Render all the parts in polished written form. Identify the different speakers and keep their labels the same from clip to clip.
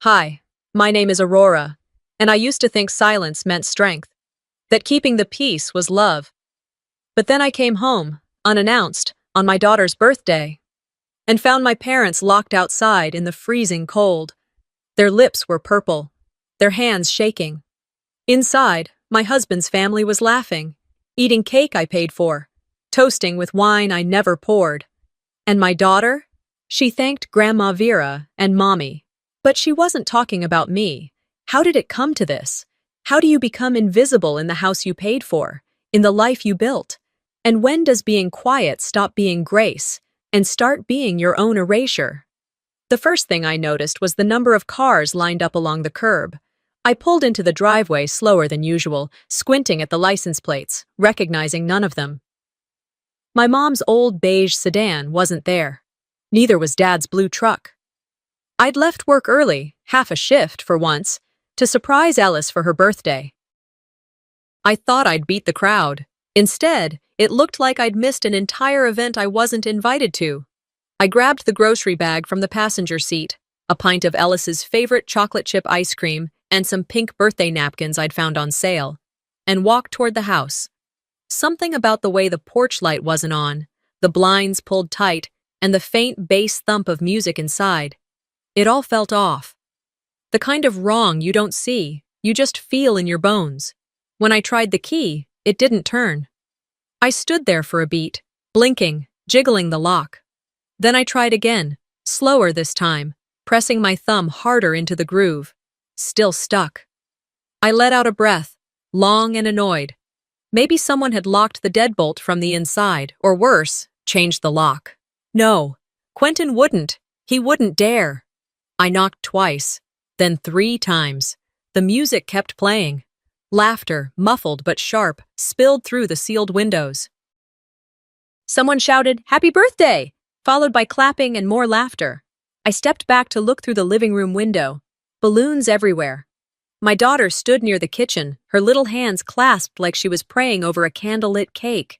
Speaker 1: Hi, my name is Aurora, and I used to think silence meant strength, that keeping the peace was love. But then I came home, unannounced, on my daughter's birthday, and found my parents locked outside in the freezing cold. Their lips were purple, their hands shaking. Inside, my husband's family was laughing, eating cake I paid for, toasting with wine I never poured. And my daughter? She thanked Grandma Vera and Mommy. But she wasn't talking about me. How did it come to this? How do you become invisible in the house you paid for, in the life you built? And when does being quiet stop being grace and start being your own erasure? The first thing I noticed was the number of cars lined up along the curb. I pulled into the driveway slower than usual, squinting at the license plates, recognizing none of them. My mom's old beige sedan wasn't there. Neither was Dad's blue truck. I'd left work early, half a shift for once, to surprise Ellis for her birthday. I thought I'd beat the crowd. Instead, it looked like I'd missed an entire event I wasn't invited to. I grabbed the grocery bag from the passenger seat, a pint of Ellis's favorite chocolate chip ice cream, and some pink birthday napkins I'd found on sale, and walked toward the house. Something about the way the porch light wasn't on, the blinds pulled tight, and the faint bass thump of music inside. It all felt off. The kind of wrong you don't see, you just feel in your bones. When I tried the key, it didn't turn. I stood there for a beat, blinking, jiggling the lock. Then I tried again, slower this time, pressing my thumb harder into the groove. Still stuck. I let out a breath, long and annoyed. Maybe someone had locked the deadbolt from the inside, or worse, changed the lock. No, Quentin wouldn't. He wouldn't dare. I knocked twice, then 3 times. The music kept playing. Laughter, muffled but sharp, spilled through the sealed windows. Someone shouted, "Happy birthday!" followed by clapping and more laughter. I stepped back to look through the living room window. Balloons everywhere. My daughter stood near the kitchen, her little hands clasped like she was praying over a candlelit cake.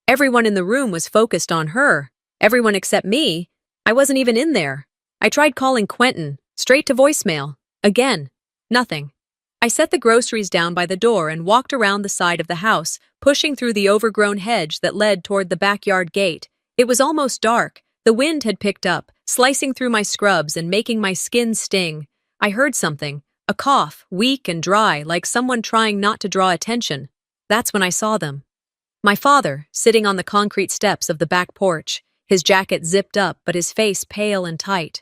Speaker 1: Everyone in the room was focused on her. Everyone except me. I wasn't even in there. I tried calling Quentin, straight to voicemail. Again, nothing. I set the groceries down by the door and walked around the side of the house, pushing through the overgrown hedge that led toward the backyard gate. It was almost dark. The wind had picked up, slicing through my scrubs and making my skin sting. I heard something, a cough, weak and dry, like someone trying not to draw attention. That's when I saw them. My father, sitting on the concrete steps of the back porch, his jacket zipped up but his face pale and tight.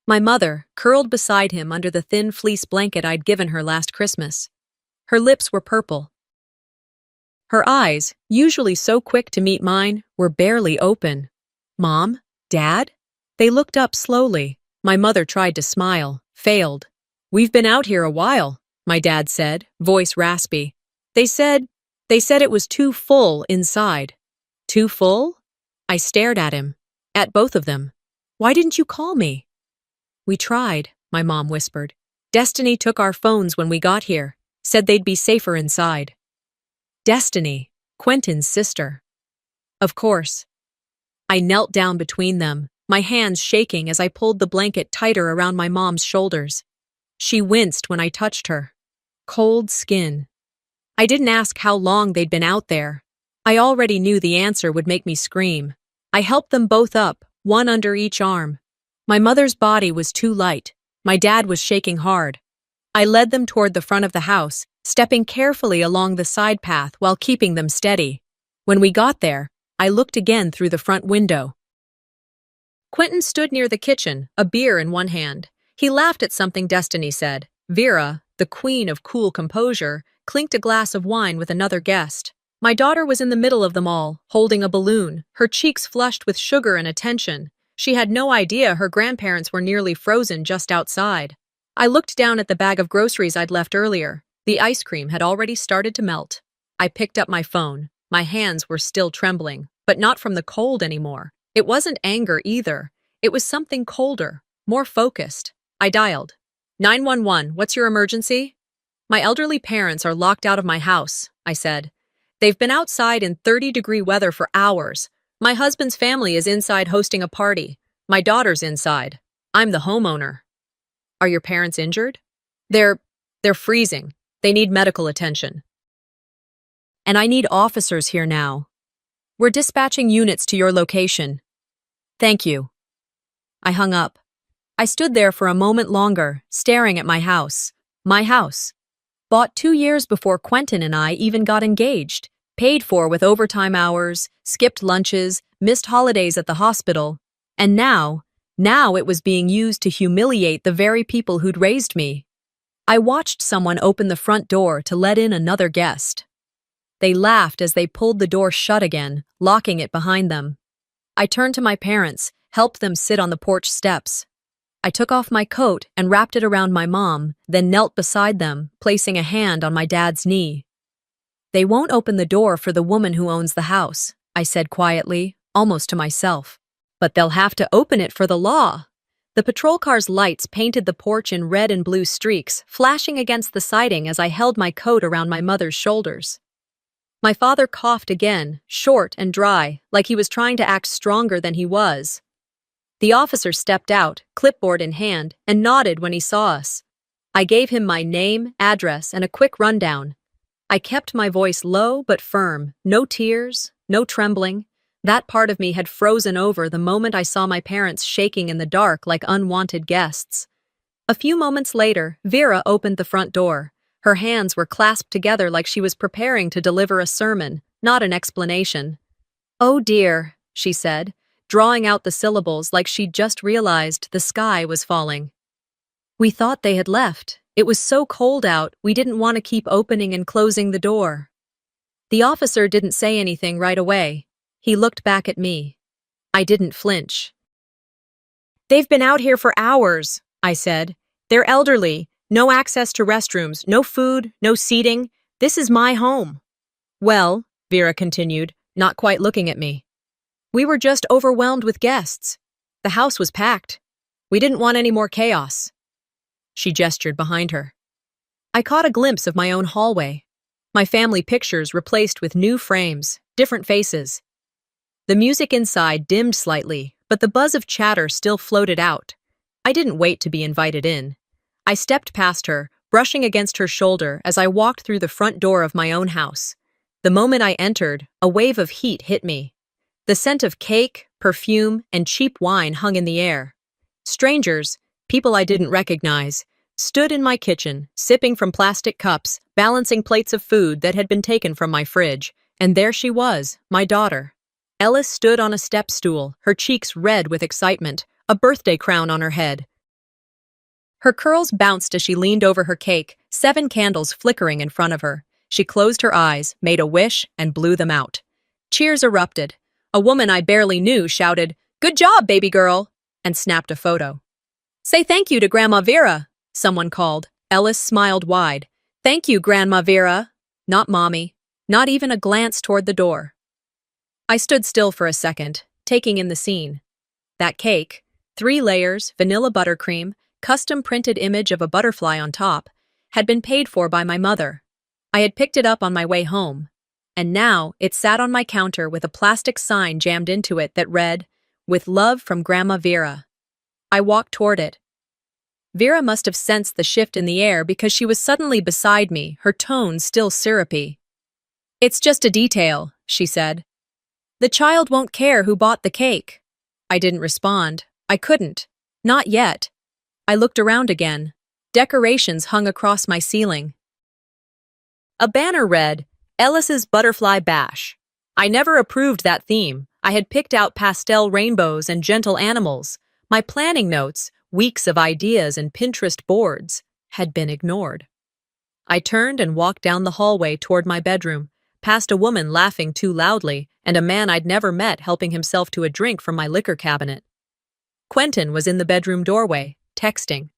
Speaker 1: My mother, curled beside him under the thin fleece blanket I'd given her last Christmas. Her lips were purple. Her eyes, usually so quick to meet mine, were barely open. Mom? Dad? They looked up slowly. My mother tried to smile, failed. "We've been out here a while," my dad said, voice raspy. They said it was too full inside." Too full? I stared at him, at both of them. "Why didn't you call me?" "We tried," my mom whispered. "Destiny took our phones when we got here, said they'd be safer inside." Destiny, Quentin's sister. Of course. I knelt down between them, my hands shaking as I pulled the blanket tighter around my mom's shoulders. She winced when I touched her. Cold skin. I didn't ask how long they'd been out there. I already knew the answer would make me scream. I helped them both up, one under each arm. My mother's body was too light. My dad was shaking hard. I led them toward the front of the house, stepping carefully along the side path while keeping them steady. When we got there, I looked again through the front window. Quentin stood near the kitchen, a beer in one hand. He laughed at something Destiny said. Vera, the queen of cool composure, clinked a glass of wine with another guest. My daughter was in the middle of them all, holding a balloon, her cheeks flushed with sugar and attention. She had no idea her grandparents were nearly frozen just outside. I looked down at the bag of groceries I'd left earlier. The ice cream had already started to melt. I picked up my phone. My hands were still trembling, but not from the cold anymore. It wasn't anger either. It was something colder, more focused. I dialed. 911, what's your emergency? My elderly parents are locked out of my house, I said. They've been outside in 30-degree weather for hours. My husband's family is inside hosting a party. My daughter's inside. I'm the homeowner. Are your parents injured? They're, they're freezing. They need medical attention. And I need officers here now. We're dispatching units to your location. Thank you. I hung up. I stood there for a moment longer, staring at my house. My house. Bought 2 years before Quentin and I even got engaged. Paid for with overtime hours, skipped lunches, missed holidays at the hospital. And now it was being used to humiliate the very people who'd raised me. I watched someone open the front door to let in another guest. They laughed as they pulled the door shut again, locking it behind them. I turned to my parents, helped them sit on the porch steps. I took off my coat and wrapped it around my mom, then knelt beside them, placing a hand on my dad's knee. They won't open the door for the woman who owns the house, I said quietly, almost to myself. But they'll have to open it for the law. The patrol car's lights painted the porch in red and blue streaks, flashing against the siding as I held my coat around my mother's shoulders. My father coughed again, short and dry, like he was trying to act stronger than he was. The officer stepped out, clipboard in hand, and nodded when he saw us. I gave him my name, address, and a quick rundown. I kept my voice low but firm, no tears, no trembling. That part of me had frozen over the moment I saw my parents shaking in the dark like unwanted guests. A few moments later, Vera opened the front door. Her hands were clasped together like she was preparing to deliver a sermon, not an explanation. "Oh dear," she said, drawing out the syllables like she'd just realized the sky was falling. "We thought they had left. It was so cold out, we didn't want to keep opening and closing the door." The officer didn't say anything right away. He looked back at me. I didn't flinch. "They've been out here for hours," I said. "They're elderly, no access to restrooms, no food, no seating. This is my home." "Well," Vera continued, not quite looking at me, "we were just overwhelmed with guests. The house was packed. We didn't want any more chaos." She gestured behind her. I caught a glimpse of my own hallway. My family pictures replaced with new frames, different faces. The music inside dimmed slightly, but the buzz of chatter still floated out. I didn't wait to be invited in. I stepped past her, brushing against her shoulder as I walked through the front door of my own house. The moment I entered, a wave of heat hit me. The scent of cake, perfume, and cheap wine hung in the air. Strangers, people I didn't recognize, stood in my kitchen, sipping from plastic cups, balancing plates of food that had been taken from my fridge. And there she was, my daughter. Ellis stood on a step stool, her cheeks red with excitement, a birthday crown on her head. Her curls bounced as she leaned over her cake, 7 candles flickering in front of her. She closed her eyes, made a wish, and blew them out. Cheers erupted. A woman I barely knew shouted, "Good job, baby girl," and snapped a photo. "Say thank you to Grandma Vera," someone called. Ellis smiled wide. "Thank you, Grandma Vera." Not Mommy. Not even a glance toward the door. I stood still for a second, taking in the scene. That cake, 3 layers, vanilla buttercream, custom-printed image of a butterfly on top, had been paid for by my mother. I had picked it up on my way home, and now it sat on my counter with a plastic sign jammed into it that read, "With love from Grandma Vera." I walked toward it. Vera must have sensed the shift in the air because she was suddenly beside me, her tone still syrupy. "It's just a detail," she said. "The child won't care who bought the cake." I didn't respond. I couldn't. Not yet. I looked around again. Decorations hung across my ceiling. A banner read, "Ellis's Butterfly Bash." I never approved that theme. I had picked out pastel rainbows and gentle animals. My planning notes, weeks of ideas and Pinterest boards, had been ignored. I turned and walked down the hallway toward my bedroom, past a woman laughing too loudly and a man I'd never met helping himself to a drink from my liquor cabinet. Quentin was in the bedroom doorway, texting.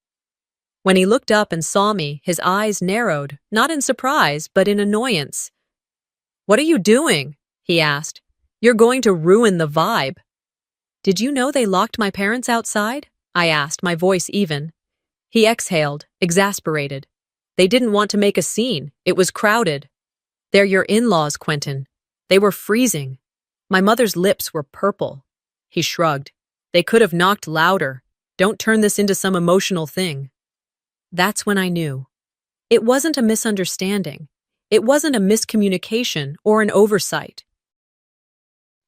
Speaker 1: When he looked up and saw me, his eyes narrowed, not in surprise, but in annoyance. "What are you doing?" he asked. "You're going to ruin the vibe." "Did you know they locked my parents outside?" I asked, my voice even. He exhaled, exasperated. "They didn't want to make a scene. It was crowded." "They're your in-laws, Quentin. They were freezing." My mother's lips were purple. He shrugged. "They could have knocked louder. Don't turn this into some emotional thing." That's when I knew. It wasn't a misunderstanding. It wasn't a miscommunication or an oversight.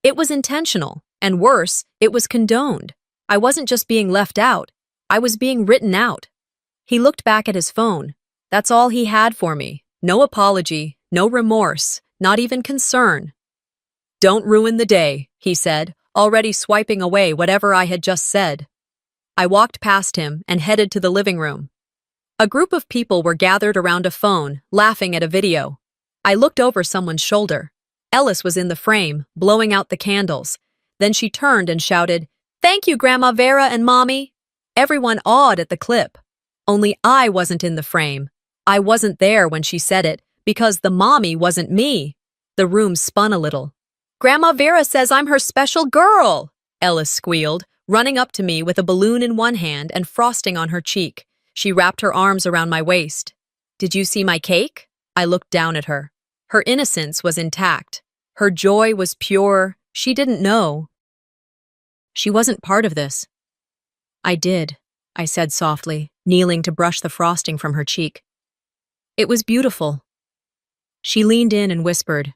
Speaker 1: It was intentional, and worse, it was condoned. I wasn't just being left out, I was being written out. He looked back at his phone. That's all he had for me. No apology, no remorse, not even concern. "Don't ruin the day," he said, already swiping away whatever I had just said. I walked past him and headed to the living room. A group of people were gathered around a phone, laughing at a video. I looked over someone's shoulder. Ellis was in the frame, blowing out the candles. Then she turned and shouted, "Thank you, Grandma Vera and Mommy." Everyone awed at the clip. Only I wasn't in the frame. I wasn't there when she said it, because the mommy wasn't me. The room spun a little. "Grandma Vera says I'm her special girl," Ellis squealed, running up to me with a balloon in one hand and frosting on her cheek. She wrapped her arms around my waist. "Did you see my cake?" I looked down at her. Her innocence was intact. Her joy was pure. She didn't know. She wasn't part of this. "I did," I said softly, kneeling to brush the frosting from her cheek. "It was beautiful." She leaned in and whispered,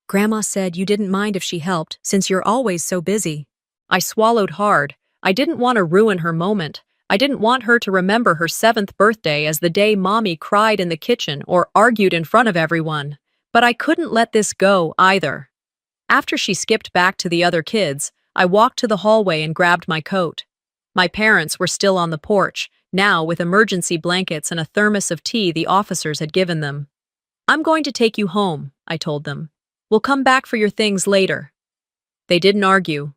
Speaker 1: "Grandma said you didn't mind if she helped, since you're always so busy." I swallowed hard. I didn't want to ruin her moment. I didn't want her to remember her 7th birthday as the day Mommy cried in the kitchen or argued in front of everyone. But I couldn't let this go either. After she skipped back to the other kids, I walked to the hallway and grabbed my coat. My parents were still on the porch, now with emergency blankets and a thermos of tea the officers had given them. "I'm going to take you home," I told them. "We'll come back for your things later." They didn't argue.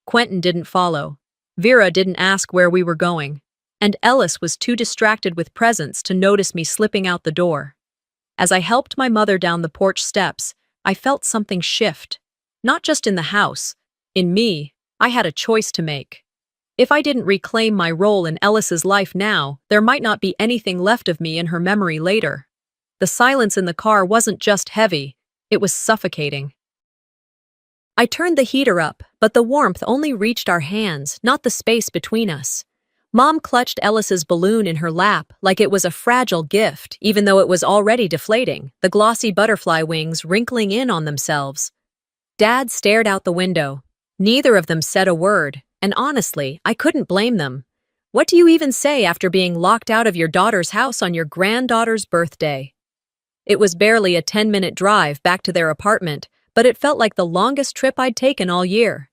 Speaker 1: Quentin didn't follow. Vera didn't ask where we were going. And Ellis was too distracted with presents to notice me slipping out the door. As I helped my mother down the porch steps, I felt something shift. Not just in the house. In me, I had a choice to make. If I didn't reclaim my role in Ellis's life now, there might not be anything left of me in her memory later. The silence in the car wasn't just heavy, it was suffocating. I turned the heater up, but the warmth only reached our hands, not the space between us. Mom clutched Ellis's balloon in her lap like it was a fragile gift, even though it was already deflating, the glossy butterfly wings wrinkling in on themselves. Dad stared out the window. Neither of them said a word, and honestly, I couldn't blame them. What do you even say after being locked out of your daughter's house on your granddaughter's birthday? It was barely a 10-minute drive back to their apartment, but it felt like the longest trip I'd taken all year.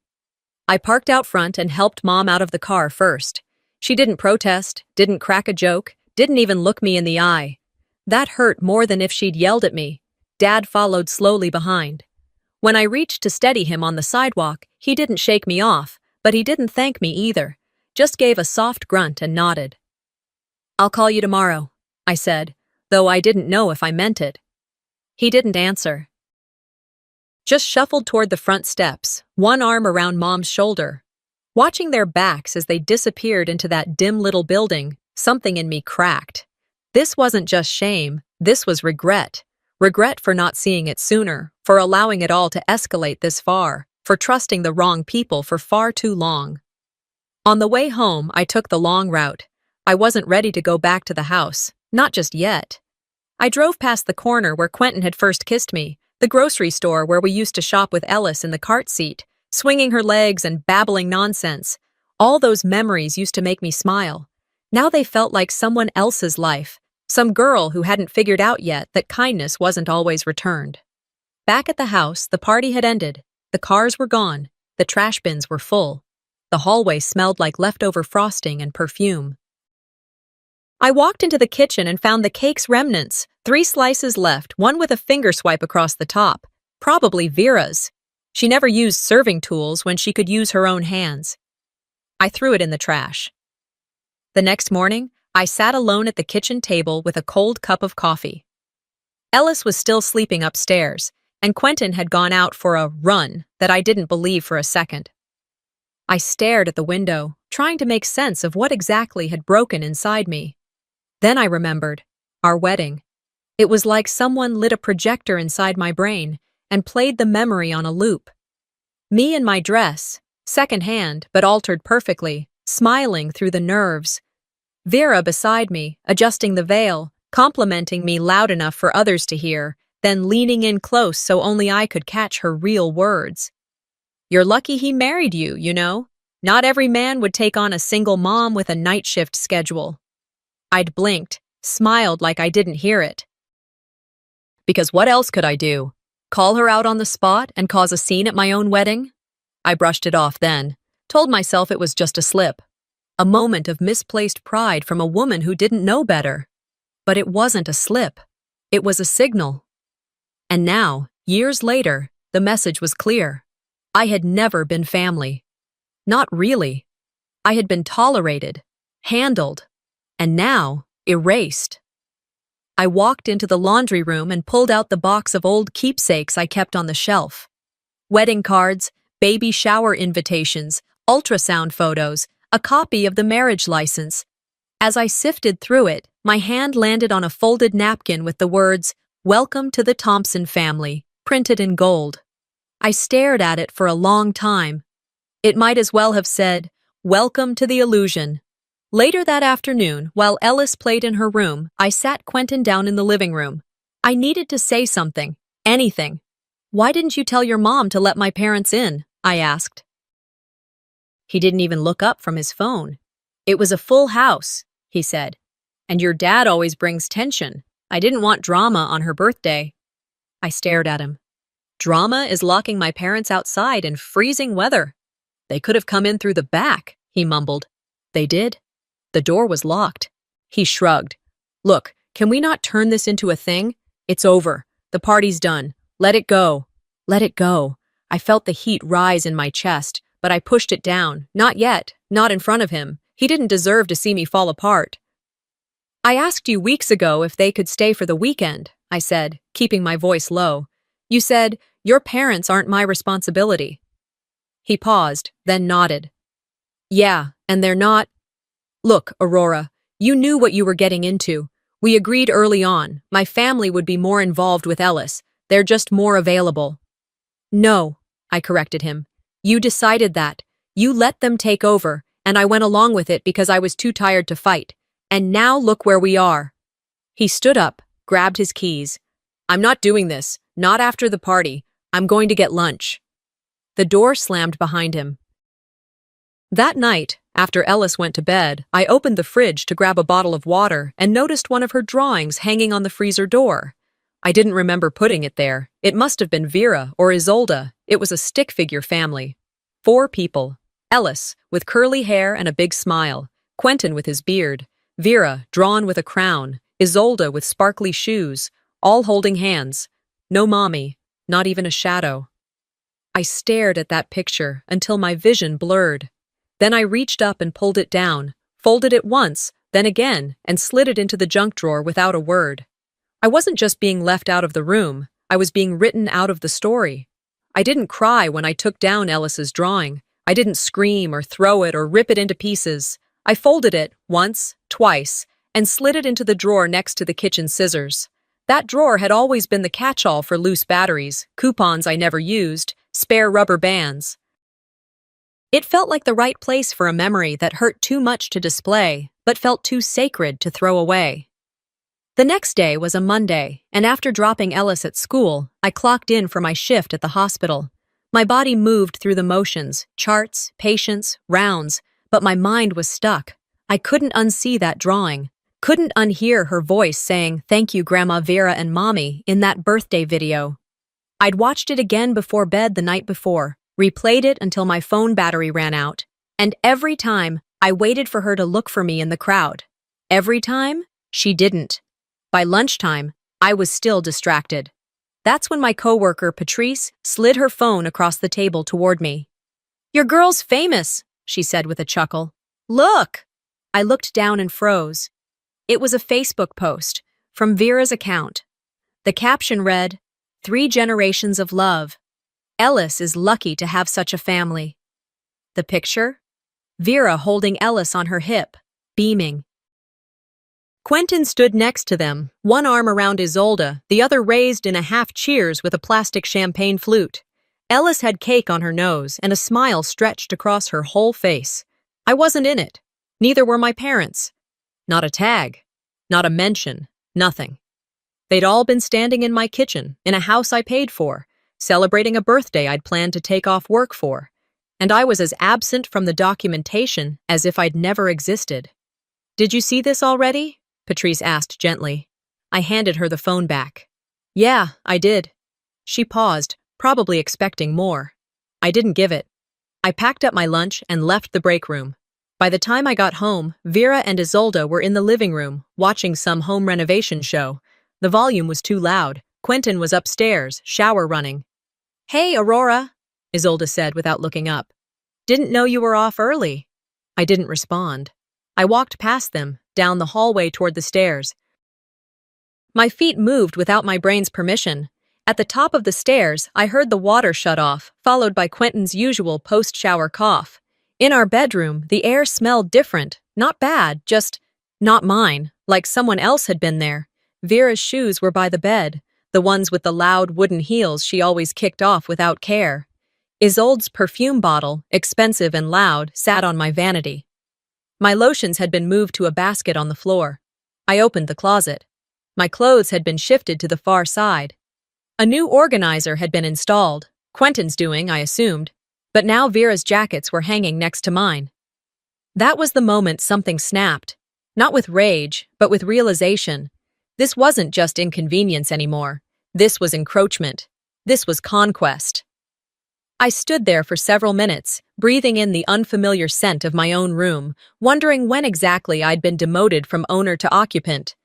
Speaker 1: I parked out front and helped Mom out of the car first. She didn't protest, didn't crack a joke, didn't even look me in the eye. That hurt more than if she'd yelled at me. Dad followed slowly behind. When I reached to steady him on the sidewalk, he didn't shake me off, but he didn't thank me either, just gave a soft grunt and nodded. "I'll call you tomorrow," I said, though I didn't know if I meant it. He didn't answer. Just shuffled toward the front steps, one arm around Mom's shoulder. Watching their backs as they disappeared into that dim little building, something in me cracked. This wasn't just shame, this was regret. Regret for not seeing it sooner, for allowing it all to escalate this far, for trusting the wrong people for far too long. On the way home, I took the long route. I wasn't ready to go back to the house, not just yet. I drove past the corner where Quentin had first kissed me, the grocery store where we used to shop with Ellis in the cart seat, swinging her legs and babbling nonsense. All those memories used to make me smile. Now they felt like someone else's life, some girl who hadn't figured out yet that kindness wasn't always returned. Back at the house, the party had ended. The cars were gone. The trash bins were full. The hallway smelled like leftover frosting and perfume. I walked into the kitchen and found the cake's remnants, 3 slices left, one with a finger swipe across the top, probably Vera's. She never used serving tools when she could use her own hands. I threw it in the trash. The next morning, I sat alone at the kitchen table with a cold cup of coffee. Ellis was still sleeping upstairs, and Quentin had gone out for a run that I didn't believe for a second. I stared at the window, trying to make sense of what exactly had broken inside me. Then I remembered our wedding. It was like someone lit a projector inside my brain and played the memory on a loop. Me in my dress, secondhand but altered perfectly, smiling through the nerves. Vera beside me, adjusting the veil, complimenting me loud enough for others to hear, then leaning in close so only I could catch her real words. "You're lucky he married you, you know? Not every man would take on a single mom with a night shift schedule." I'd blinked, smiled like I didn't hear it. Because what else could I do? Call her out on the spot and cause a scene at my own wedding? I brushed it off then, told myself it was just a slip. A moment of misplaced pride from a woman who didn't know better. But it wasn't a slip. It was a signal. And now, years later, the message was clear. I had never been family. Not really. I had been tolerated, handled, and now erased. I walked into the laundry room and pulled out the box of old keepsakes I kept on the shelf. Wedding cards, baby shower invitations, ultrasound photos, a copy of the marriage license. As I sifted through it, my hand landed on a folded napkin with the words, "Welcome to the Thompson family," printed in gold. I stared at it for a long time. It might as well have said, "Welcome to the illusion." Later that afternoon, while Ellis played in her room, I sat Quentin down in the living room. I needed to say something, anything. "Why didn't you tell your mom to let my parents in?" I asked. He didn't even look up from his phone. "It was a full house," he said. "And your dad always brings tension. I didn't want drama on her birthday." I stared at him. "Drama is locking my parents outside in freezing weather. They could have come in through the back," he mumbled. "They did. The door was locked." He shrugged. "Look, can we not turn this into a thing? It's over. The party's done. Let it go." Let it go. I felt the heat rise in my chest, but I pushed it down. Not yet. Not in front of him. He didn't deserve to see me fall apart. "I asked you weeks ago if they could stay for the weekend," I said, keeping my voice low. "You said, 'Your parents aren't my responsibility.'" He paused, then nodded. "Yeah, and they're not—" "Look, Aurora, you knew what you were getting into. We agreed early on. My family would be more involved with Ellis. They're just more available." "No," I corrected him. "You decided that. You let them take over, and I went along with it because I was too tired to fight. And now look where we are." He stood up, grabbed his keys. "I'm not doing this. Not after the party. I'm going to get lunch." The door slammed behind him. That night, after Ellis went to bed, I opened the fridge to grab a bottle of water and noticed one of her drawings hanging on the freezer door. I didn't remember putting it there. It must have been Vera or Isolde. It was a stick figure family. 4 people. Ellis, with curly hair and a big smile. Quentin with his beard. Vera, drawn with a crown. Isolde with sparkly shoes. All holding hands. No mommy. Not even a shadow. I stared at that picture until my vision blurred. Then I reached up and pulled it down, folded it once, then again, and slid it into the junk drawer without a word. I wasn't just being left out of the room, I was being written out of the story. I didn't cry when I took down Ellis's drawing. I didn't scream or throw it or rip it into pieces. I folded it once, twice, and slid it into the drawer next to the kitchen scissors. That drawer had always been the catch-all for loose batteries, coupons I never used, spare rubber bands. It felt like the right place for a memory that hurt too much to display, but felt too sacred to throw away. The next day was a Monday, and after dropping Ellis at school, I clocked in for my shift at the hospital. My body moved through the motions, charts, patients, rounds, but my mind was stuck. I couldn't unsee that drawing, couldn't unhear her voice saying, "Thank you, Grandma Vera and Mommy," in that birthday video. I'd watched it again before bed the night before, replayed it until my phone battery ran out, and every time, I waited for her to look for me in the crowd. Every time, she didn't. By lunchtime, I was still distracted. That's when my coworker, Patrice, slid her phone across the table toward me. "Your girl's famous," she said with a chuckle. "Look!" I looked down and froze. It was a Facebook post from Vera's account. The caption read, "3 generations of love. Ellis is lucky to have such a family." The picture? Vera holding Ellis on her hip, beaming. Quentin stood next to them, one arm around Isolde, the other raised in a half cheers with a plastic champagne flute. Ellis had cake on her nose, and a smile stretched across her whole face. I wasn't in it. Neither were my parents. Not a tag. Not a mention. Nothing. They'd all been standing in my kitchen, in a house I paid for, celebrating a birthday I'd planned to take off work for, and I was as absent from the documentation as if I'd never existed. "Did you see this already?" Patrice asked gently. I handed her the phone back. "Yeah, I did." She paused, probably expecting more. I didn't give it. I packed up my lunch and left the break room. By the time I got home, Vera and Isolde were in the living room, watching some home renovation show. The volume was too loud. Quentin was upstairs, shower running. "Hey, Aurora," Isolde said without looking up. "Didn't know you were off early." I didn't respond. I walked past them, down the hallway toward the stairs. My feet moved without my brain's permission. At the top of the stairs, I heard the water shut off, followed by Quentin's usual post-shower cough. In our bedroom, the air smelled different. Not bad, just not mine, like someone else had been there. Vera's shoes were by the bed, the ones with the loud wooden heels she always kicked off without care. Isolde's perfume bottle, expensive and loud, sat on my vanity. My lotions had been moved to a basket on the floor. I opened the closet. My clothes had been shifted to the far side. A new organizer had been installed, Quentin's doing, I assumed, but now Vera's jackets were hanging next to mine. That was the moment something snapped, not with rage, but with realization. This wasn't just inconvenience anymore. This was encroachment. This was conquest. I stood there for several minutes, breathing in the unfamiliar scent of my own room, wondering when exactly I'd been demoted from owner to occupant.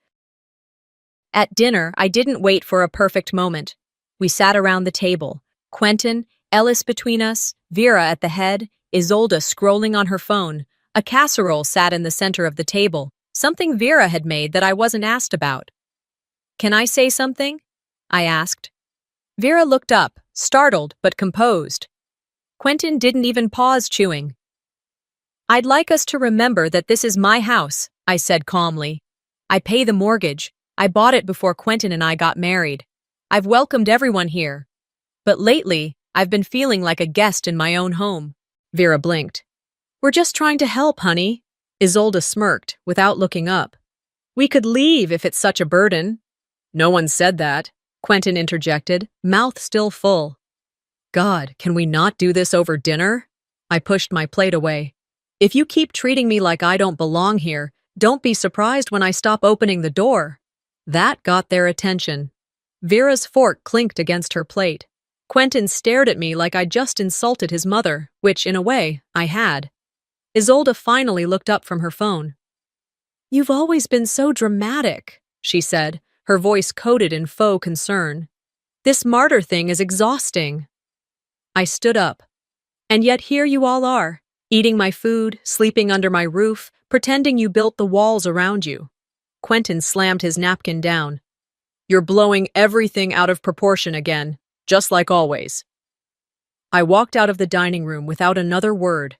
Speaker 1: At dinner, I didn't wait for a perfect moment. We sat around the table, Quentin, Ellis between us, Vera at the head, Isolde scrolling on her phone. A casserole sat in the center of the table, something Vera had made that I wasn't asked about. "Can I say something?" I asked. Vera looked up, startled but composed. Quentin didn't even pause chewing. "I'd like us to remember that this is my house," I said calmly. "I pay the mortgage. I bought it before Quentin and I got married. I've welcomed everyone here. But lately, I've been feeling like a guest in my own home." Vera blinked. "We're just trying to help, honey." Isolde smirked, without looking up. "We could leave if it's such a burden." "No one said that," Quentin interjected, mouth still full. "God, can we not do this over dinner?" I pushed my plate away. "If you keep treating me like I don't belong here, don't be surprised when I stop opening the door." That got their attention. Vera's fork clinked against her plate. Quentin stared at me like I'd just insulted his mother, which, in a way, I had. Isolde finally looked up from her phone. "You've always been so dramatic," she said, her voice coated in faux concern. "This martyr thing is exhausting." I stood up. "And yet here you all are, eating my food, sleeping under my roof, pretending you built the walls around you." Quentin slammed his napkin down. "You're blowing everything out of proportion again, just like always." I walked out of the dining room without another word.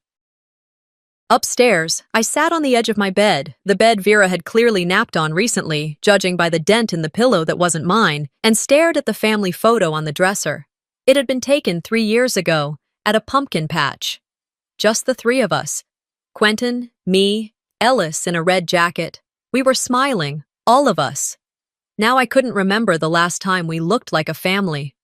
Speaker 1: Upstairs, I sat on the edge of my bed, the bed Vera had clearly napped on recently, judging by the dent in the pillow that wasn't mine, and stared at the family photo on the dresser. It had been taken 3 years ago, at a pumpkin patch. Just the 3 of us. Quentin, me, Ellis in a red jacket. We were smiling, all of us. Now I couldn't remember the last time we looked like a family.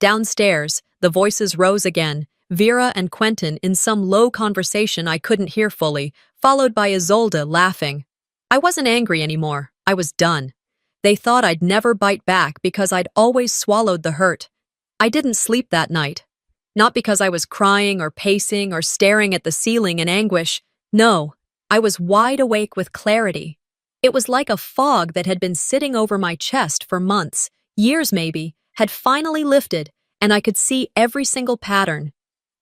Speaker 1: Downstairs, the voices rose again, Vera and Quentin in some low conversation I couldn't hear fully, followed by Isolde laughing. I wasn't angry anymore. I was done. They thought I'd never bite back because I'd always swallowed the hurt. I didn't sleep that night. Not because I was crying or pacing or staring at the ceiling in anguish. No, I was wide awake with clarity. It was like a fog that had been sitting over my chest for months, years maybe, had finally lifted, and I could see every single pattern,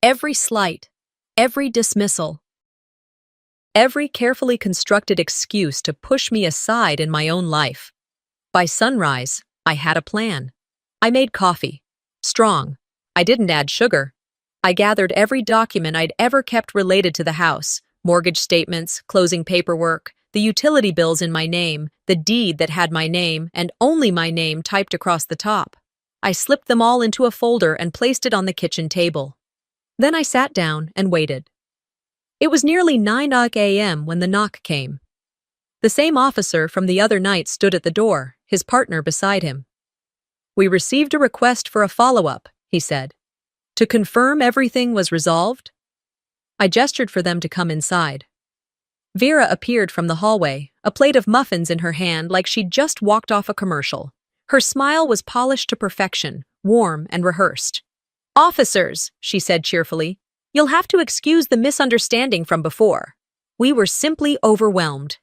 Speaker 1: every slight, every dismissal, every carefully constructed excuse to push me aside in my own life. By sunrise, I had a plan. I made coffee. Strong. I didn't add sugar. I gathered every document I'd ever kept related to the house, mortgage statements, closing paperwork, the utility bills in my name, the deed that had my name and only my name typed across the top. I slipped them all into a folder and placed it on the kitchen table. Then I sat down and waited. It was nearly 9 a.m. when the knock came. The same officer from the other night stood at the door, his partner beside him. "We received a request for a follow-up," he said. "To confirm everything was resolved?" I gestured for them to come inside. Vera appeared from the hallway, a plate of muffins in her hand like she'd just walked off a commercial. Her smile was polished to perfection, warm and rehearsed. "Officers," she said cheerfully, "you'll have to excuse the misunderstanding from before. We were simply overwhelmed."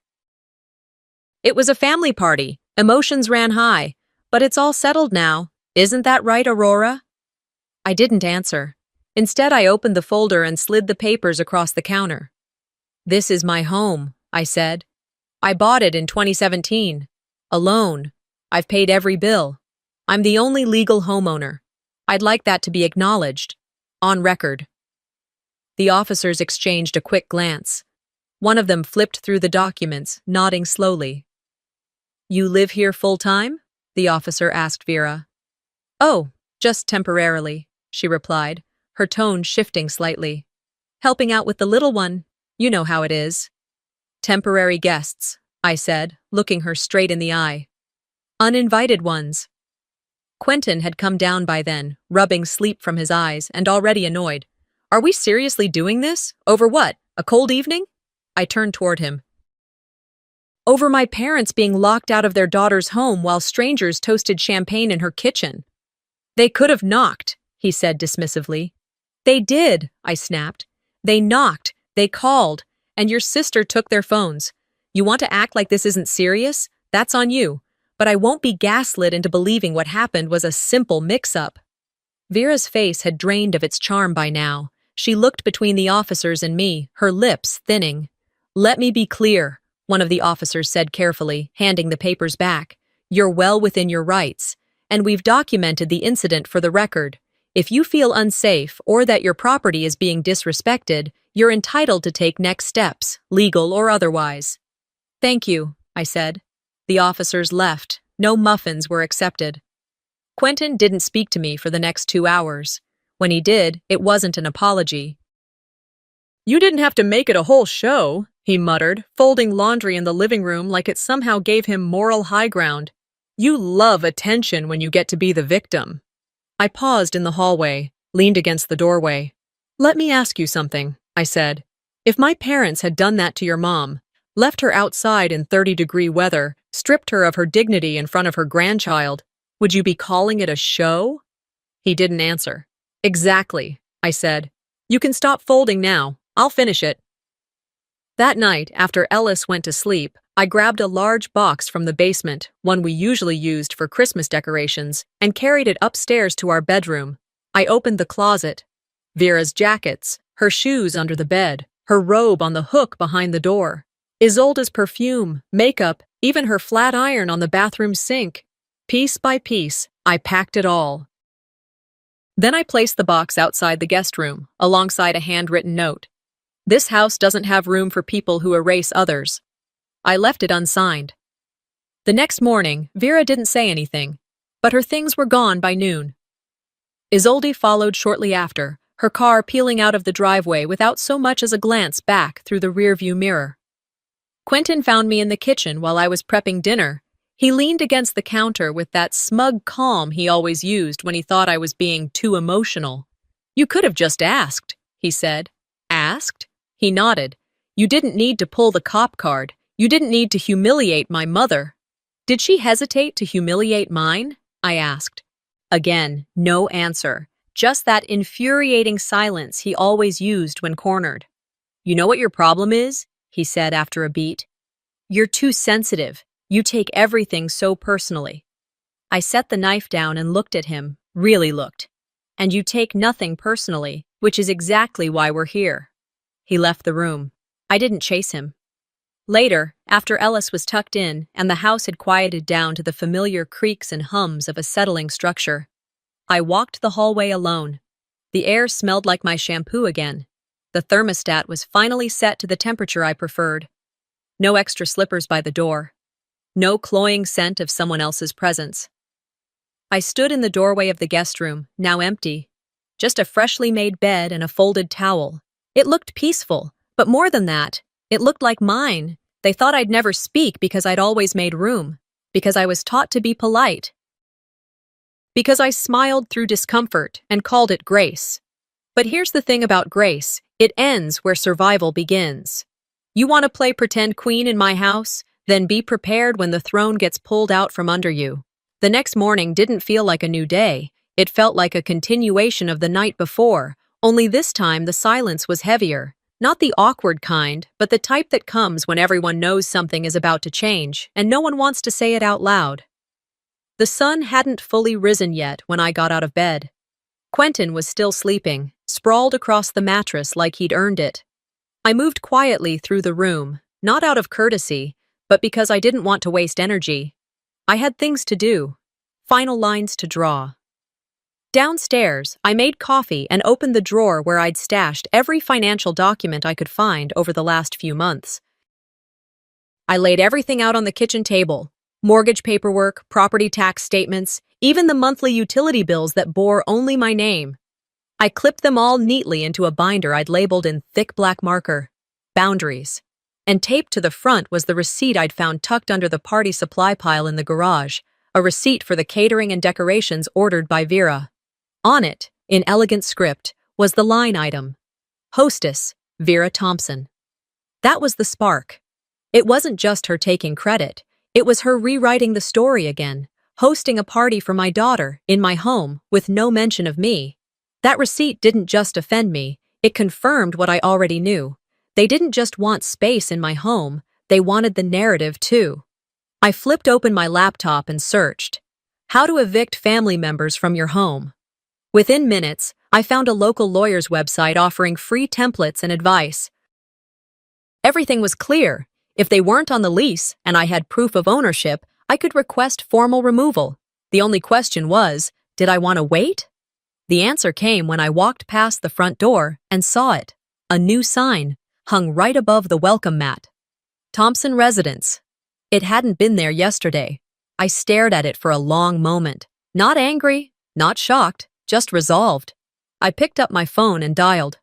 Speaker 1: It was a family party. Emotions ran high. But it's all settled now. Isn't that right, Aurora? I didn't answer. Instead, I opened the folder and slid the papers across the counter. "This is my home," I said. "I bought it in 2017. Alone. I've paid every bill. I'm the only legal homeowner. I'd like that to be acknowledged. On record." The officers exchanged a quick glance. One of them flipped through the documents, nodding slowly. "You live here full-time?" the officer asked Vera. "Oh, just temporarily," she replied, her tone shifting slightly. "Helping out with the little one. You know how it is." "Temporary guests," I said, looking her straight in the eye. "Uninvited ones." Quentin had come down by then, rubbing sleep from his eyes and already annoyed. "Are we seriously doing this? Over what? A cold evening?" I turned toward him. "Over my parents being locked out of their daughter's home while strangers toasted champagne in her kitchen." "They could have knocked," he said dismissively. "They did," I snapped. "They knocked, they called, and your sister took their phones. You want to act like this isn't serious? That's on you. But I won't be gaslit into believing what happened was a simple mix-up." Vera's face had drained of its charm by now. She looked between the officers and me, her lips thinning. "Let me be clear," one of the officers said carefully, handing the papers back. "You're well within your rights, and we've documented the incident for the record. If you feel unsafe or that your property is being disrespected, you're entitled to take next steps, legal or otherwise." "Thank you," I said. The officers left. No muffins were accepted. Quentin didn't speak to me for the next 2 hours. When he did, it wasn't an apology. "You didn't have to make it a whole show," he muttered, folding laundry in the living room like it somehow gave him moral high ground. "You love attention when you get to be the victim." I paused in the hallway, leaned against the doorway. "Let me ask you something," I said. "If my parents had done that to your mom, left her outside in 30-degree weather, stripped her of her dignity in front of her grandchild, would you be calling it a show?" He didn't answer. "Exactly," I said. "You can stop folding now. I'll finish it." That night, after Ellis went to sleep, I grabbed a large box from the basement, one we usually used for Christmas decorations, and carried it upstairs to our bedroom. I opened the closet. Vera's jackets, her shoes under the bed, her robe on the hook behind the door, Isolde's perfume, makeup, even her flat iron on the bathroom sink. Piece by piece, I packed it all. Then I placed the box outside the guest room, alongside a handwritten note. "This house doesn't have room for people who erase others." I left it unsigned. The next morning, Vera didn't say anything, but her things were gone by noon. Isolde followed shortly after, her car peeling out of the driveway without so much as a glance back through the rearview mirror. Quentin found me in the kitchen while I was prepping dinner. He leaned against the counter with that smug calm he always used when he thought I was being too emotional. "You could have just asked," he said. "Asked?" He nodded. "You didn't need to pull the cop card. You didn't need to humiliate my mother." "Did she hesitate to humiliate mine?" I asked. Again, no answer. Just that infuriating silence he always used when cornered. "You know what your problem is?" he said after a beat. "You're too sensitive. You take everything so personally." I set the knife down and looked at him, really looked. "And you take nothing personally, which is exactly why we're here." He left the room. I didn't chase him. Later, after Ellis was tucked in and the house had quieted down to the familiar creaks and hums of a settling structure, I walked the hallway alone. The air smelled like my shampoo again. The thermostat was finally set to the temperature I preferred. No extra slippers by the door. No cloying scent of someone else's presence. I stood in the doorway of the guest room, now empty. Just a freshly made bed and a folded towel. It looked peaceful, but more than that, it looked like mine, They thought I'd never speak because I'd always made room, because I was taught to be polite, because I smiled through discomfort and called it grace. But here's the thing about grace, it ends where survival begins. You want to play pretend queen in my house? Then be prepared when the throne gets pulled out from under you. The next morning didn't feel like a new day. It felt like a continuation of the night before, only this time the silence was heavier. Not the awkward kind, but the type that comes when everyone knows something is about to change, and no one wants to say it out loud. The sun hadn't fully risen yet when I got out of bed. Quentin was still sleeping, sprawled across the mattress like he'd earned it. I moved quietly through the room, not out of courtesy, but because I didn't want to waste energy. I had things to do, final lines to draw. Downstairs, I made coffee and opened the drawer where I'd stashed every financial document I could find over the last few months. I laid everything out on the kitchen table: mortgage paperwork, property tax statements, even the monthly utility bills that bore only my name. I clipped them all neatly into a binder I'd labeled in thick black marker, boundaries. And taped to the front was the receipt I'd found tucked under the party supply pile in the garage, a receipt for the catering and decorations ordered by Vera. On it, in elegant script, was the line item: Hostess, Vera Thompson. That was the spark. It wasn't just her taking credit. It was her rewriting the story again, hosting a party for my daughter in my home with no mention of me. That receipt didn't just offend me, it confirmed what I already knew. They didn't just want space in my home, they wanted the narrative too. I flipped open my laptop and searched, "How to evict family members from your home." Within minutes, I found a local lawyer's website offering free templates and advice. Everything was clear. If they weren't on the lease and I had proof of ownership, I could request formal removal. The only question was, did I want to wait? The answer came when I walked past the front door and saw it. A new sign, hung right above the welcome mat. Thompson Residence. It hadn't been there yesterday. I stared at it for a long moment. Not angry, not shocked, just resolved. I picked up my phone and dialed.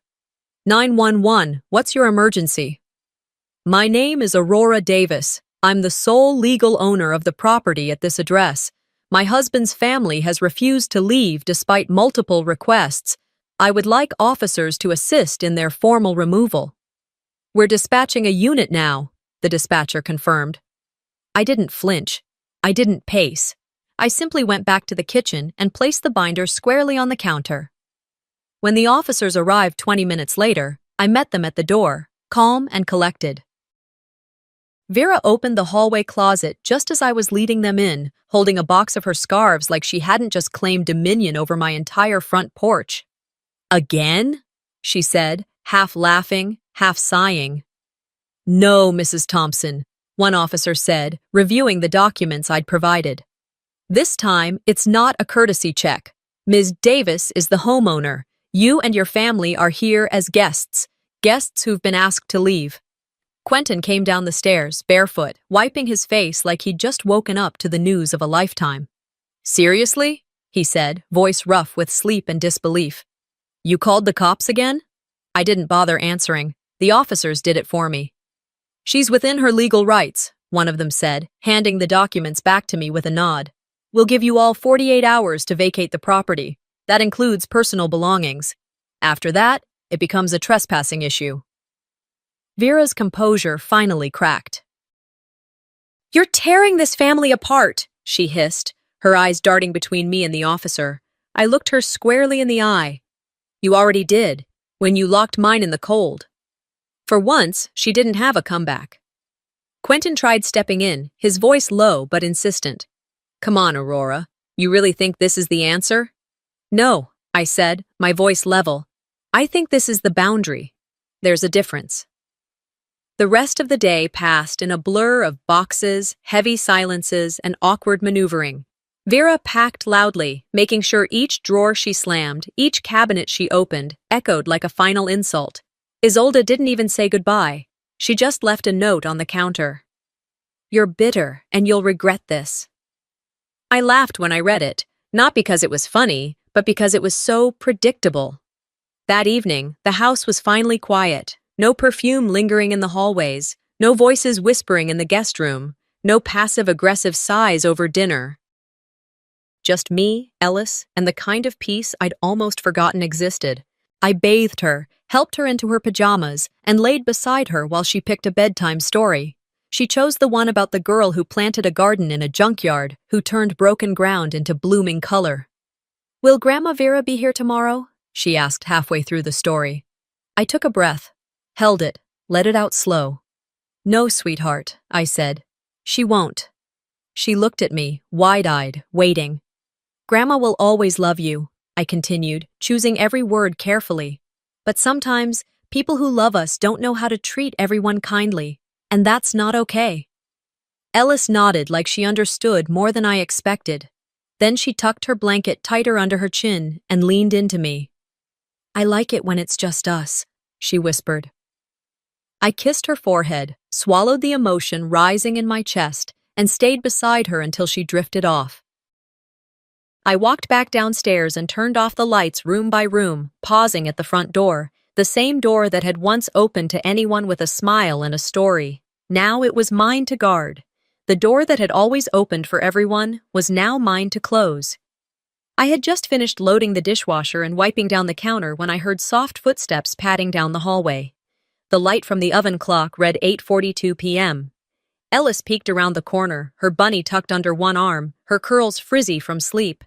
Speaker 1: 911, what's your emergency? My name is Aurora Davis. I'm the sole legal owner of the property at this address. My husband's family has refused to leave despite multiple requests. I would like officers to assist in their formal removal. We're dispatching a unit now, the dispatcher confirmed. I didn't flinch. I didn't pace. I simply went back to the kitchen and placed the binder squarely on the counter. When the officers arrived 20 minutes later, I met them at the door, calm and collected. Vera opened the hallway closet just as I was leading them in, holding a box of her scarves like she hadn't just claimed dominion over my entire front porch. "Again?" she said, half laughing, half sighing. "No, Mrs. Thompson," one officer said, reviewing the documents I'd provided. "This time, it's not a courtesy check. Ms. Davis is the homeowner. You and your family are here as guests who've been asked to leave." Quentin came down the stairs, barefoot, wiping his face like he'd just woken up to the news of a lifetime. "Seriously?" he said, voice rough with sleep and disbelief. "You called the cops again?" I didn't bother answering. The officers did it for me. "She's within her legal rights," one of them said, handing the documents back to me with a nod. "We'll give you all 48 hours to vacate the property. That includes personal belongings. After that, it becomes a trespassing issue." Vera's composure finally cracked. "You're tearing this family apart," she hissed, her eyes darting between me and the officer. I looked her squarely in the eye. "You already did, when you locked mine in the cold." For once, she didn't have a comeback. Quentin tried stepping in, his voice low but insistent. "Come on, Aurora. You really think this is the answer?" "No," I said, my voice level. "I think this is the boundary. There's a difference." The rest of the day passed in a blur of boxes, heavy silences, and awkward maneuvering. Vera packed loudly, making sure each drawer she slammed, each cabinet she opened, echoed like a final insult. Isolde didn't even say goodbye. She just left a note on the counter. "You're bitter, and you'll regret this." I laughed when I read it, not because it was funny, but because it was so predictable. That evening, the house was finally quiet. No perfume lingering in the hallways, No voices whispering in the guest room. No passive-aggressive sighs over dinner. Just me, Ellis, and the kind of peace I'd almost forgotten existed. I bathed her, helped her into her pajamas, and laid beside her while she picked a bedtime story. She chose the one about the girl who planted a garden in a junkyard, who turned broken ground into blooming color. "Will Grandma Vera be here tomorrow?" she asked halfway through the story. I took a breath, held it, let it out slow. "No, sweetheart," I said. "She won't." She looked at me, wide-eyed, waiting. "Grandma will always love you," I continued, choosing every word carefully. "But sometimes, people who love us don't know how to treat everyone kindly, and that's not okay." Ellis nodded like she understood more than I expected. Then she tucked her blanket tighter under her chin and leaned into me. "I like it when it's just us," she whispered. I kissed her forehead, swallowed the emotion rising in my chest, and stayed beside her until she drifted off. I walked back downstairs and turned off the lights room by room, pausing at the front door, the same door that had once opened to anyone with a smile and a story. Now it was mine to guard. The door that had always opened for everyone was now mine to close. I had just finished loading the dishwasher and wiping down the counter when I heard soft footsteps padding down the hallway. The light from the oven clock read 8:42 p.m. Ellis peeked around the corner, her bunny tucked under one arm, her curls frizzy from sleep.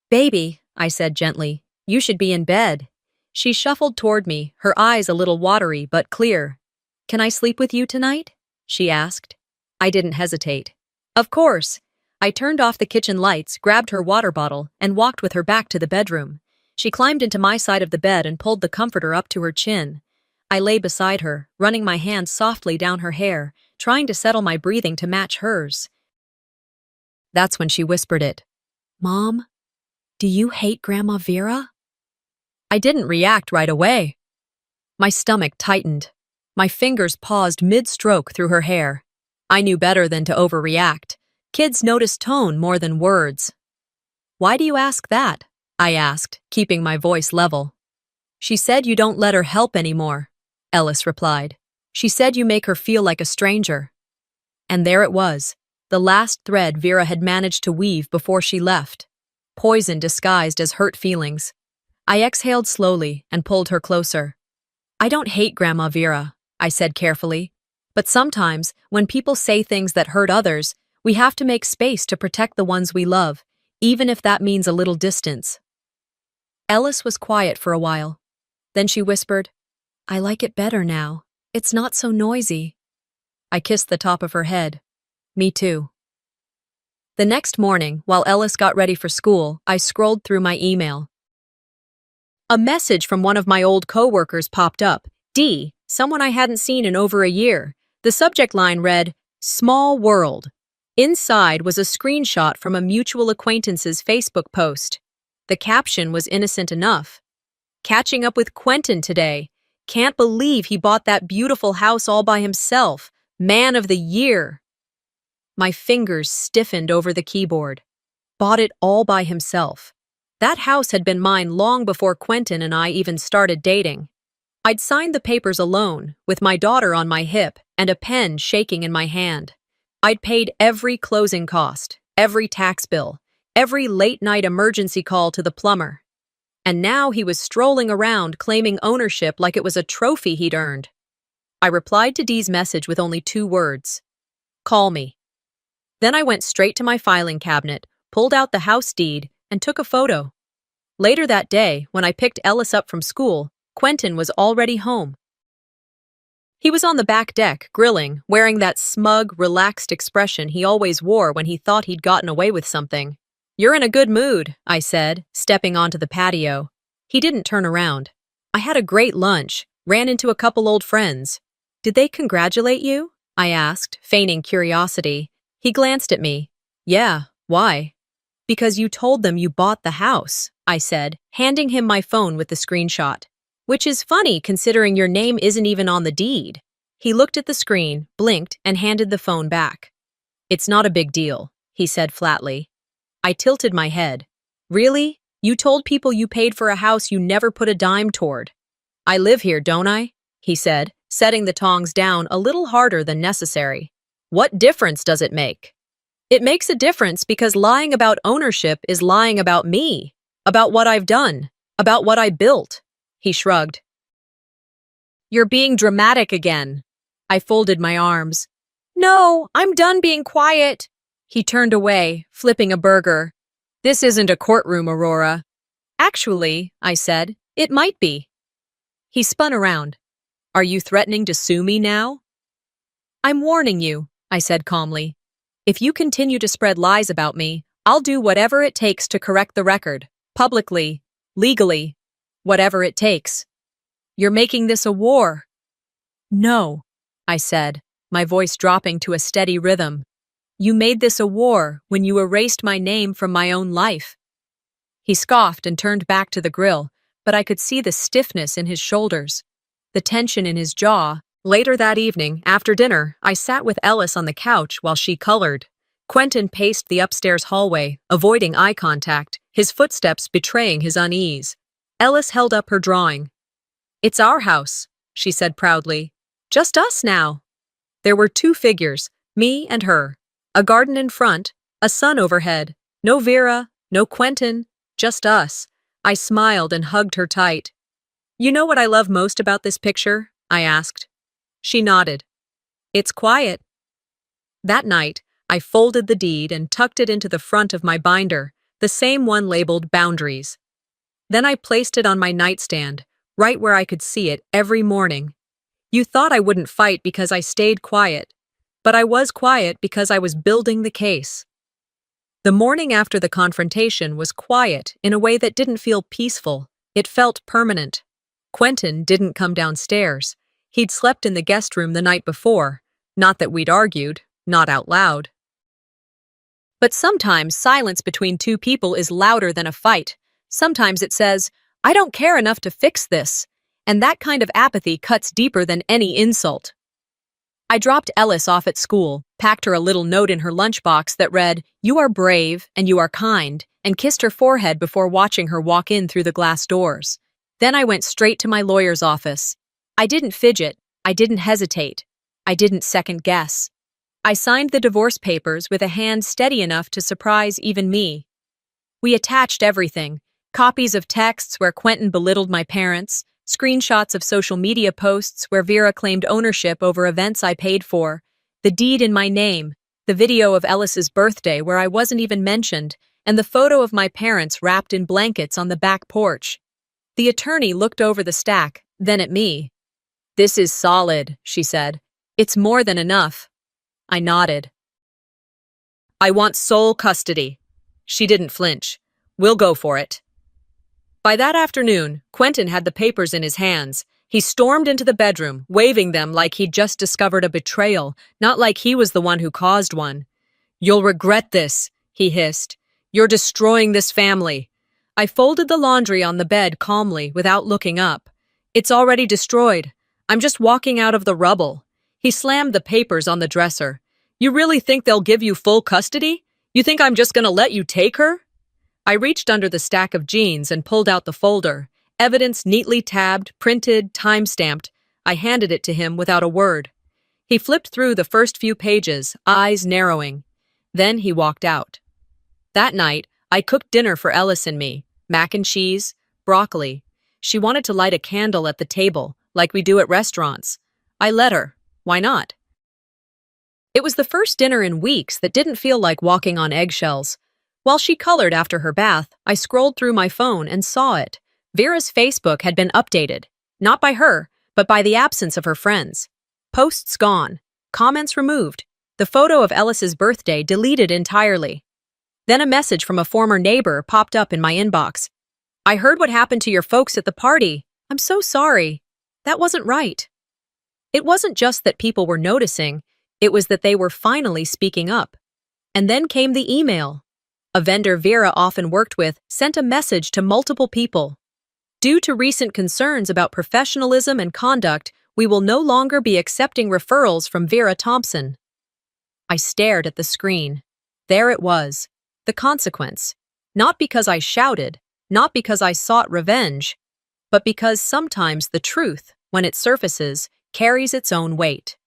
Speaker 1: "Baby," I said gently, "you should be in bed." She shuffled toward me, her eyes a little watery but clear. "Can I sleep with you tonight?" she asked. I didn't hesitate. "Of course." I turned off the kitchen lights, grabbed her water bottle, and walked with her back to the bedroom. She climbed into my side of the bed and pulled the comforter up to her chin. I lay beside her, running my hands softly down her hair, trying to settle my breathing to match hers. That's when she whispered it. "Mom, do you hate Grandma Vera?" I didn't react right away. My stomach tightened. My fingers paused mid-stroke through her hair. I knew better than to overreact. Kids notice tone more than words. "Why do you ask that?" I asked, keeping my voice level. "She said you don't let her help anymore," Ellis replied. "She said you make her feel like a stranger." And there it was, the last thread Vera had managed to weave before she left. Poison disguised as hurt feelings. I exhaled slowly and pulled her closer. "I don't hate Grandma Vera," I said carefully. "But sometimes, when people say things that hurt others, we have to make space to protect the ones we love, even if that means a little distance." Ellis was quiet for a while. Then she whispered, "I like it better now. It's not so noisy." I kissed the top of her head. "Me too." The next morning, while Ellis got ready for school, I scrolled through my email. A message from one of my old coworkers popped up. D, someone I hadn't seen in over a year. The subject line read, "Small World." Inside was a screenshot from a mutual acquaintance's Facebook post. The caption was innocent enough. "Catching up with Quentin today. Can't believe he bought that beautiful house all by himself. Man of the year." My fingers stiffened over the keyboard. Bought it all by himself. That house had been mine long before Quentin and I even started dating. I'd signed the papers alone, with my daughter on my hip and a pen shaking in my hand. I'd paid every closing cost, every tax bill, every late-night emergency call to the plumber. And now he was strolling around claiming ownership like it was a trophy he'd earned. I replied to Dee's message with only 2 words. "Call me." Then I went straight to my filing cabinet, pulled out the house deed, and took a photo. Later that day, when I picked Ellis up from school, Quentin was already home. He was on the back deck, grilling, wearing that smug, relaxed expression he always wore when he thought he'd gotten away with something. "You're in a good mood," I said, stepping onto the patio. He didn't turn around. "I had a great lunch, ran into a couple old friends." "Did they congratulate you?" I asked, feigning curiosity. He glanced at me. "Yeah, why?" "Because you told them you bought the house," I said, handing him my phone with the screenshot. "Which is funny considering your name isn't even on the deed." He looked at the screen, blinked, and handed the phone back. "It's not a big deal," he said flatly. I tilted my head. "Really? You told people you paid for a house you never put a dime toward." "I live here, don't I?" he said, setting the tongs down a little harder than necessary. What difference does it make? It makes a difference because lying about ownership is lying about me, about what I've done, about what I built. He shrugged. You're being dramatic again. I folded my arms. No, I'm done being quiet. He turned away, flipping a burger. This isn't a courtroom, Aurora. Actually, I said, it might be. He spun around. Are you threatening to sue me now? I'm warning you, I said calmly. If you continue to spread lies about me, I'll do whatever it takes to correct the record, publicly, legally, whatever it takes. You're making this a war. No, I said, my voice dropping to a steady rhythm. You made this a war when you erased my name from my own life. He scoffed and turned back to the grill, but I could see the stiffness in his shoulders, the tension in his jaw. Later that evening, after dinner, I sat with Ellis on the couch while she colored. Quentin paced the upstairs hallway, avoiding eye contact, his footsteps betraying his unease. Ellis held up her drawing. It's our house, she said proudly. Just us now. There were two figures, me and her. A garden in front, a sun overhead. No Vera, no Quentin, just us. I smiled and hugged her tight. You know what I love most about this picture? I asked. She nodded. It's quiet. That night, I folded the deed and tucked it into the front of my binder, the same one labeled Boundaries. Then I placed it on my nightstand, right where I could see it every morning. You thought I wouldn't fight because I stayed quiet, but I was quiet because I was building the case. The morning after the confrontation was quiet in a way that didn't feel peaceful. It felt permanent. Quentin didn't come downstairs. He'd slept in the guest room the night before. Not that we'd argued, not out loud. But sometimes silence between two people is louder than a fight. Sometimes it says, I don't care enough to fix this. And that kind of apathy cuts deeper than any insult. I dropped Ellis off at school, packed her a little note in her lunchbox that read, You are brave and you are kind, and kissed her forehead before watching her walk in through the glass doors. Then I went straight to my lawyer's office. I didn't fidget. I didn't hesitate. I didn't second guess. I signed the divorce papers with a hand steady enough to surprise even me. We attached everything, copies of texts where Quentin belittled my parents, screenshots of social media posts where Vera claimed ownership over events I paid for, the deed in my name, the video of Ellis's birthday where I wasn't even mentioned, and the photo of my parents wrapped in blankets on the back porch. The attorney looked over the stack, then at me. This is solid, she said. It's more than enough. I nodded. I want sole custody. She didn't flinch. We'll go for it. By that afternoon, Quentin had the papers in his hands. He stormed into the bedroom, waving them like he'd just discovered a betrayal, not like he was the one who caused one. You'll regret this, he hissed. You're destroying this family. I folded the laundry on the bed calmly without looking up. It's already destroyed. I'm just walking out of the rubble. He slammed the papers on the dresser. You really think they'll give you full custody? You think I'm just gonna let you take her? I reached under the stack of jeans and pulled out the folder. Evidence neatly tabbed, printed, time-stamped. I handed it to him without a word. He flipped through the first few pages, eyes narrowing. Then he walked out. That night, I cooked dinner for Ellis and me. Mac and cheese, broccoli. She wanted to light a candle at the table, like we do at restaurants. I let her. Why not? It was the first dinner in weeks that didn't feel like walking on eggshells. While she colored after her bath, I scrolled through my phone and saw it. Vera's Facebook had been updated. Not by her, but by the absence of her friends. Posts gone. Comments removed. The photo of Ellis's birthday deleted entirely. Then a message from a former neighbor popped up in my inbox. I heard what happened to your folks at the party. I'm so sorry. That wasn't right. It wasn't just that people were noticing, it was that they were finally speaking up. And then came the email. A vendor Vera often worked with sent a message to multiple people. Due to recent concerns about professionalism and conduct, we will no longer be accepting referrals from Vera Thompson. I stared at the screen. There it was. The consequence. Not because I shouted, not because I sought revenge, but because sometimes the truth, when it surfaces, carries its own weight.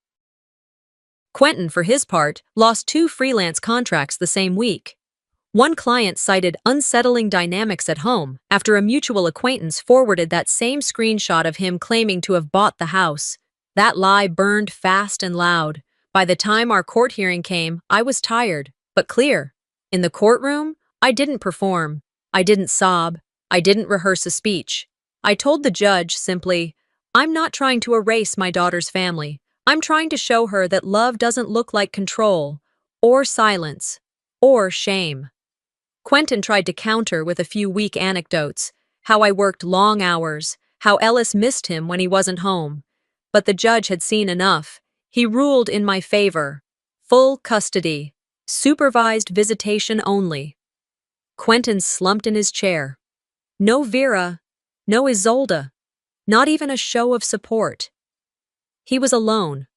Speaker 1: Quentin, for his part, lost 2 freelance contracts the same week. One client cited unsettling dynamics at home after a mutual acquaintance forwarded that same screenshot of him claiming to have bought the house. That lie burned fast and loud. By the time our court hearing came, I was tired, but clear. In the courtroom, I didn't perform. I didn't sob. I didn't rehearse a speech. I told the judge simply, "I'm not trying to erase my daughter's family. I'm trying to show her that love doesn't look like control, or silence, or shame." Quentin tried to counter with a few weak anecdotes, how I worked long hours, how Ellis missed him when he wasn't home. But the judge had seen enough. He ruled in my favor. Full custody. Supervised visitation only. Quentin slumped in his chair. No Vera, no Isolde, not even a show of support. He was alone.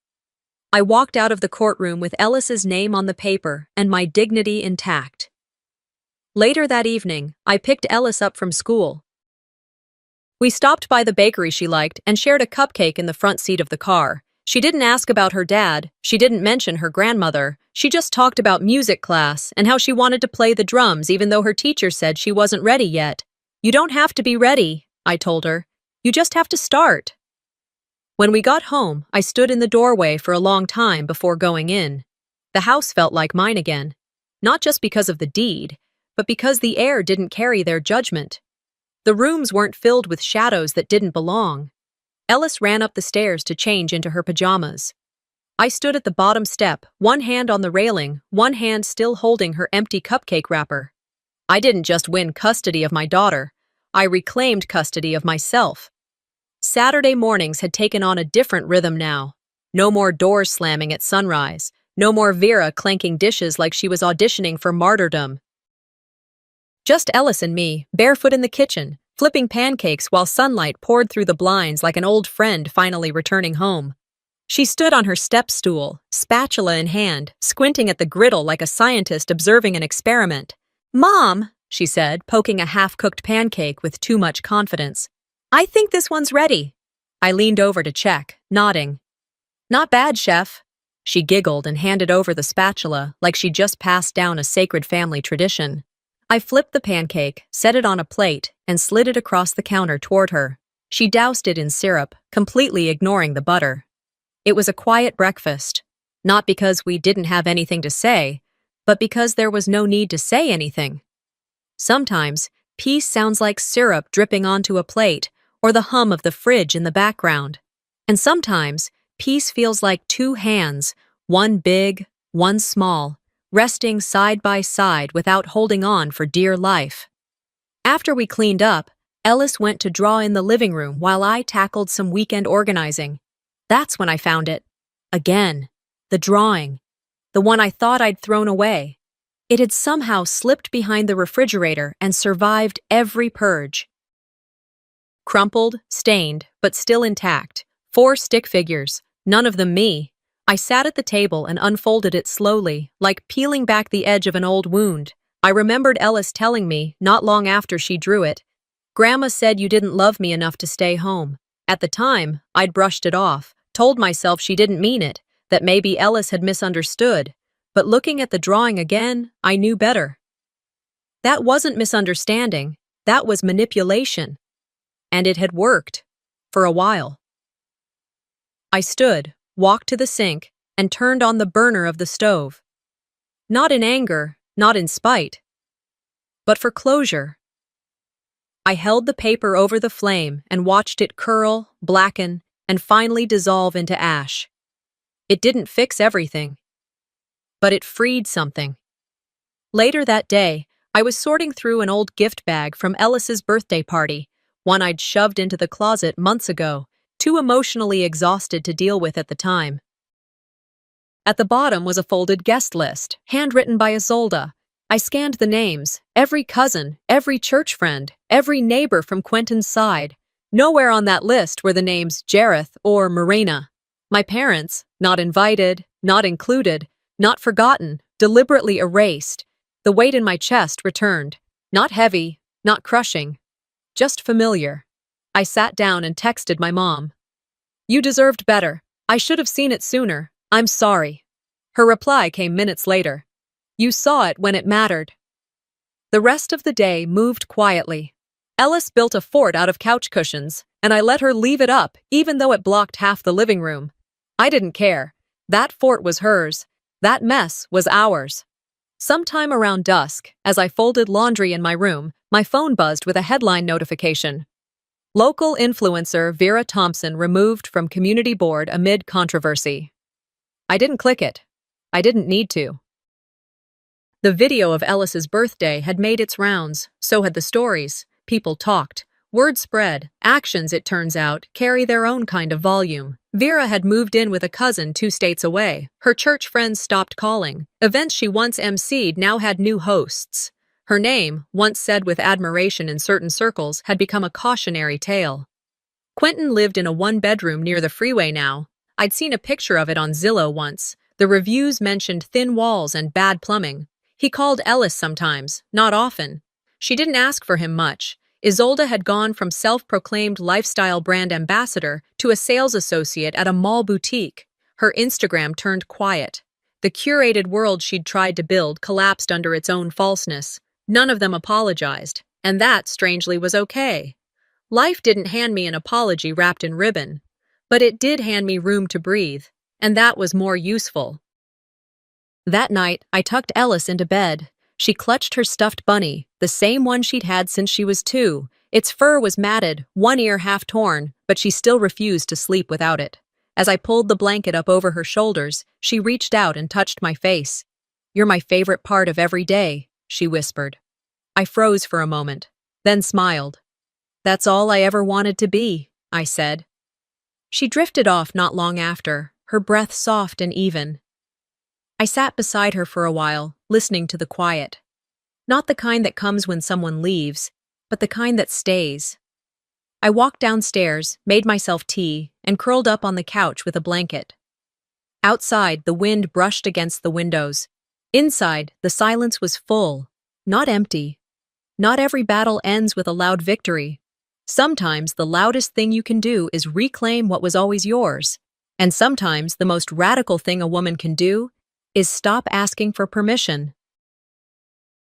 Speaker 1: I walked out of the courtroom with Ellis's name on the paper and my dignity intact. Later that evening, I picked Ellis up from school. We stopped by the bakery she liked and shared a cupcake in the front seat of the car. She didn't ask about her dad, she didn't mention her grandmother, she just talked about music class and how she wanted to play the drums even though her teacher said she wasn't ready yet. "You don't have to be ready," I told her. "You just have to start." When we got home, I stood in the doorway for a long time before going in. The house felt like mine again, not just because of the deed, but because the air didn't carry their judgment. The rooms weren't filled with shadows that didn't belong. Ellis ran up the stairs to change into her pajamas. I stood at the bottom step, one hand on the railing, one hand still holding her empty cupcake wrapper. I didn't just win custody of my daughter, I reclaimed custody of myself. Saturday mornings had taken on a different rhythm now. No more doors slamming at sunrise, no more Vera clanking dishes like she was auditioning for martyrdom. Just Ellis and me, barefoot in the kitchen, flipping pancakes while sunlight poured through the blinds like an old friend finally returning home. She stood on her step stool, spatula in hand, squinting at the griddle like a scientist observing an experiment. "Mom," she said, poking a half-cooked pancake with too much confidence, "I think this one's ready." I leaned over to check, nodding. "Not bad, chef." She giggled and handed over the spatula like she'd just passed down a sacred family tradition. I flipped the pancake, set it on a plate, and slid it across the counter toward her. She doused it in syrup, completely ignoring the butter. It was a quiet breakfast, not because we didn't have anything to say, but because there was no need to say anything. Sometimes, peace sounds like syrup dripping onto a plate, or the hum of the fridge in the background. And sometimes, peace feels like 2 hands, one big, one small, resting side by side without holding on for dear life. After we cleaned up, Ellis went to draw in the living room while I tackled some weekend organizing. That's when I found it. Again. The drawing. The one I thought I'd thrown away. It had somehow slipped behind the refrigerator and survived every purge. Crumpled, stained, but still intact. 4 stick figures, none of them me. I sat at the table and unfolded it slowly, like peeling back the edge of an old wound. I remembered Ellis telling me, not long after she drew it, "Grandma said you didn't love me enough to stay home." At the time, I'd brushed it off, told myself she didn't mean it, that maybe Ellis had misunderstood. But looking at the drawing again, I knew better. That wasn't misunderstanding, that was manipulation. And it had worked. For a while. I stood, walked to the sink, and turned on the burner of the stove. Not in anger, not in spite, but for closure. I held the paper over the flame and watched it curl, blacken, and finally dissolve into ash. It didn't fix everything, but it freed something. Later that day, I was sorting through an old gift bag from Ellis's birthday party, one I'd shoved into the closet months ago, too emotionally exhausted to deal with at the time. At the bottom was a folded guest list, handwritten by Isolde. I scanned the names, every cousin, every church friend, every neighbor from Quentin's side. Nowhere on that list were the names Jareth or Marina. My parents, not invited, not included, not forgotten, deliberately erased. The weight in my chest returned. Not heavy, not crushing, just familiar. I sat down and texted my mom. You deserved better. I should have seen it sooner. I'm sorry. Her reply came minutes later. You saw it when it mattered. The rest of the day moved quietly. Ellis built a fort out of couch cushions, and I let her leave it up even though it blocked half the living room. I didn't care. That fort was hers. That mess was ours. Sometime around dusk, as I folded laundry in my room, my phone buzzed with a headline notification. Local influencer Vera Thompson removed from community board amid controversy. I didn't click it. I didn't need to. The video of Ellis's birthday had made its rounds, so had the stories. People talked. Word spread. Actions, it turns out, carry their own kind of volume. Vera had moved in with a cousin 2 states away. Her church friends stopped calling. Events she once emceed now had new hosts. Her name, once said with admiration in certain circles, had become a cautionary tale. Quentin lived in a 1-bedroom near the freeway now. I'd seen a picture of it on Zillow once. The reviews mentioned thin walls and bad plumbing. He called Ellis sometimes, not often. She didn't ask for him much. Isolde had gone from self-proclaimed lifestyle brand ambassador to a sales associate at a mall boutique. Her Instagram turned quiet. The curated world she'd tried to build collapsed under its own falseness. None of them apologized, and that, strangely, was okay. Life didn't hand me an apology wrapped in ribbon, but it did hand me room to breathe, and that was more useful. That night, I tucked Ellis into bed. She clutched her stuffed bunny, the same one she'd had since she was 2. Its fur was matted, one ear half torn, but she still refused to sleep without it. As I pulled the blanket up over her shoulders, she reached out and touched my face. "You're my favorite part of every day," she whispered. I froze for a moment, then smiled. "That's all I ever wanted to be," I said. She drifted off not long after, her breath soft and even. I sat beside her for a while, listening to the quiet. Not the kind that comes when someone leaves, but the kind that stays. I walked downstairs, made myself tea, and curled up on the couch with a blanket. Outside, the wind brushed against the windows. Inside, the silence was full, not empty. Not every battle ends with a loud victory. Sometimes the loudest thing you can do is reclaim what was always yours. And sometimes the most radical thing a woman can do is stop asking for permission.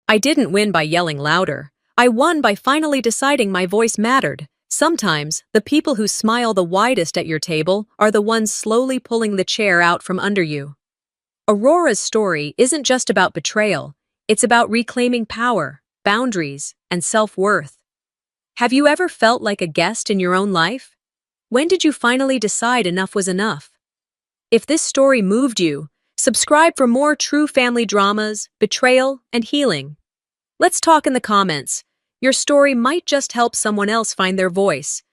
Speaker 1: I didn't win by yelling louder. I won by finally deciding my voice mattered. Sometimes, the people who smile the widest at your table are the ones slowly pulling the chair out from under you. Aurora's story isn't just about betrayal. It's about reclaiming power, boundaries, and self-worth. Have you ever felt like a guest in your own life? When did you finally decide enough was enough? If this story moved you, subscribe for more true family dramas, betrayal, and healing. Let's talk in the comments. Your story might just help someone else find their voice.